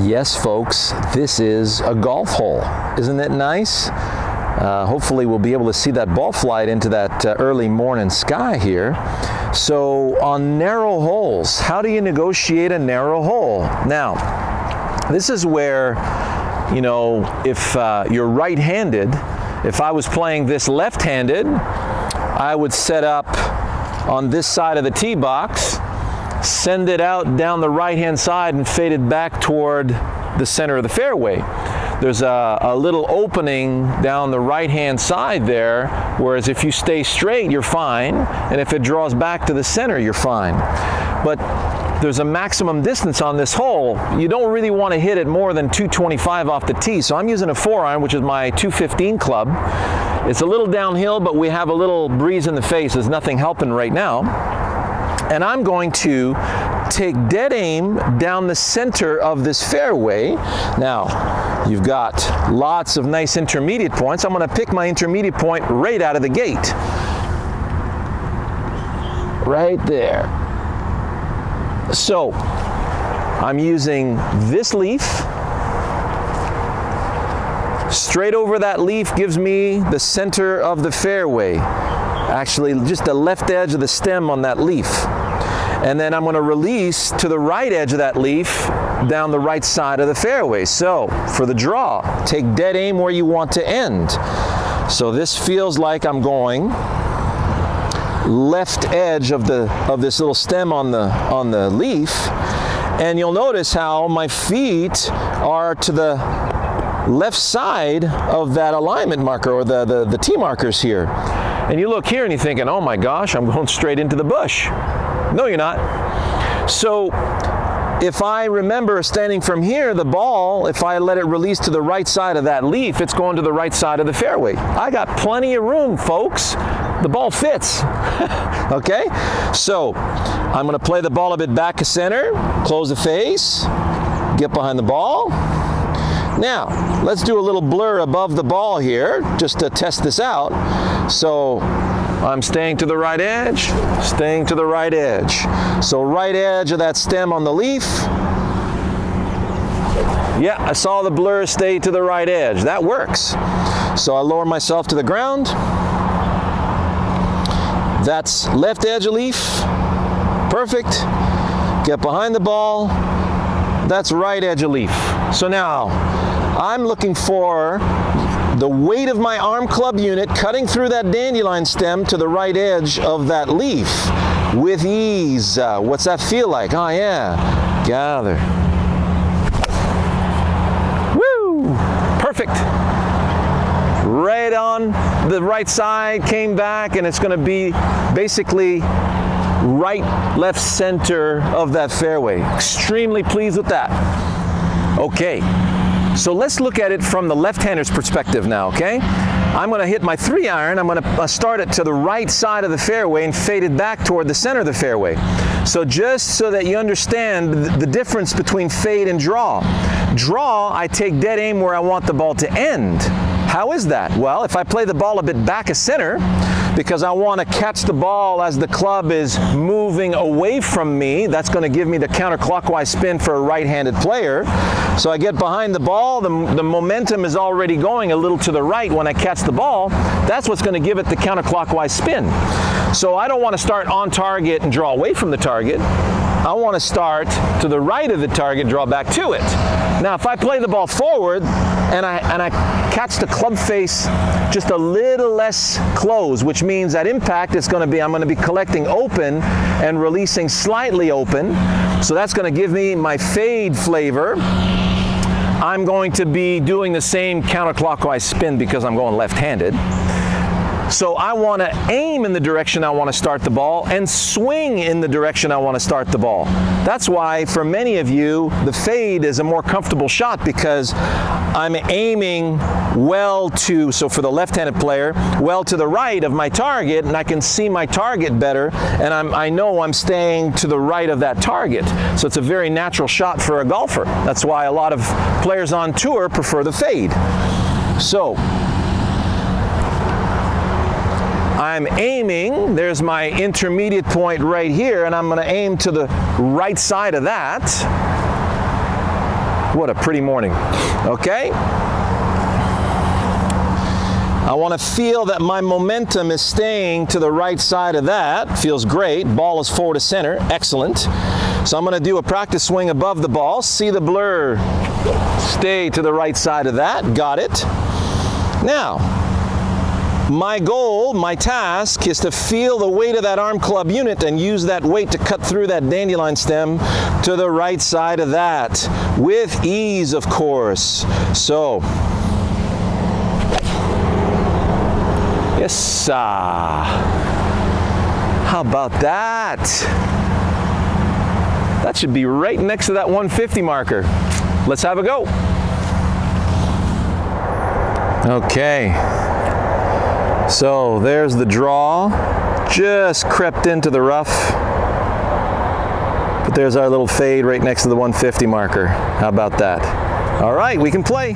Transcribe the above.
Yes, folks, this is a golf hole. Isn't it nice? Hopefully we'll be able to see that ball flight into that early morning sky here. So on narrow holes, how do you negotiate a narrow hole? Now, this is where, you know, if you're right-handed, if I was playing this left-handed, I would set up on this side of the tee box, send it out down the right-hand side and fade it back toward the center of the fairway. There's a little opening down the right-hand side there, whereas if you stay straight, you're fine, and if it draws back to the center, you're fine. But there's a maximum distance on this hole. You don't really want to hit it more than 225 off the tee, so I'm using a 4-iron, which is my 215 club. It's a little downhill, but we have a little breeze in the face. There's nothing helping right now. And I'm going to take dead aim down the center of this fairway. Now, you've got lots of nice intermediate points. I'm going to pick my intermediate point right out of the gate. Right there. So, I'm using this leaf. Straight over that leaf gives me the center of the fairway. Actually, just the left edge of the stem on that leaf. And then I'm going to release to the right edge of that leaf down the right side of the fairway. So, for the draw, take dead aim where you want to end. So this feels like I'm going left edge of this little stem on the leaf. And you'll notice how my feet are to the left side of that alignment marker, or the tee markers here. And you look here and you're thinking, oh my gosh, I'm going straight into the bush. No, you're not. So if I remember standing from here, the ball, if I let it release to the right side of that leaf, it's going to the right side of the fairway. I got plenty of room, folks. The ball fits. Okay? So I'm going to play the ball a bit back to center, close the face, get behind the ball. Now, let's do a little blur above the ball here, just to test this out. So, I'm staying to the right edge, staying to the right edge. So, right edge of that stem on the leaf. Yeah, I saw the blur stay to the right edge. That works. So, I lower myself to the ground. That's left edge of leaf. Perfect. Get behind the ball. That's right edge of leaf. So now, I'm looking for the weight of my arm club unit cutting through that dandelion stem to the right edge of that leaf with ease. What's that feel like? Oh yeah, gather. Woo! Perfect. Right on the right side, came back, and it's going to be basically right, left, center of that fairway. Extremely pleased with that. Okay, so let's look at it from the left-hander's perspective now, okay? I'm going to hit my 3-iron. I'm going to start it to the right side of the fairway and fade it back toward the center of the fairway. So just so that you understand the difference between fade and draw. Draw, I take dead aim where I want the ball to end. How is that? Well, if I play the ball a bit back of center, because I want to catch the ball as the club is moving away from me, that's going to give me the counterclockwise spin for a right-handed player. So I get behind the ball, the momentum is already going a little to the right when I catch the ball. That's what's going to give it the counterclockwise spin. So I don't want to start on target and draw away from the target. I want to start to the right of the target, draw back to it. Now, if I play the ball forward and I catch the club face just a little less close, which means at impact I'm going to be collecting open and releasing slightly open. So that's going to give me my fade flavor. I'm going to be doing the same counterclockwise spin because I'm going left-handed. So I want to aim in the direction I want to start the ball and swing in the direction I want to start the ball. That's why for many of you, the fade is a more comfortable shot because I'm aiming so for the left-handed player, well to the right of my target, and I can see my target better, and I know I'm staying to the right of that target. So it's a very natural shot for a golfer. That's why a lot of players on tour prefer the fade. So I'm aiming, there's my intermediate point right here, and I'm going to aim to the right side of that what a pretty morning. Okay. I want to feel that my momentum is staying to the right side of that. Feels great. Ball is forward to center. Excellent. So I'm going to do a practice swing above the ball. See the blur. Stay to the right side of that. Got it. Now, my goal, my task, is to feel the weight of that arm club unit and use that weight to cut through that dandelion stem to the right side of that. With ease, of course. So, yes, how about that? That should be right next to that 150 marker. Let's have a go. Okay. So there's the draw. Just crept into the rough. But there's our little fade right next to the 150 marker. How about that? All right, we can play.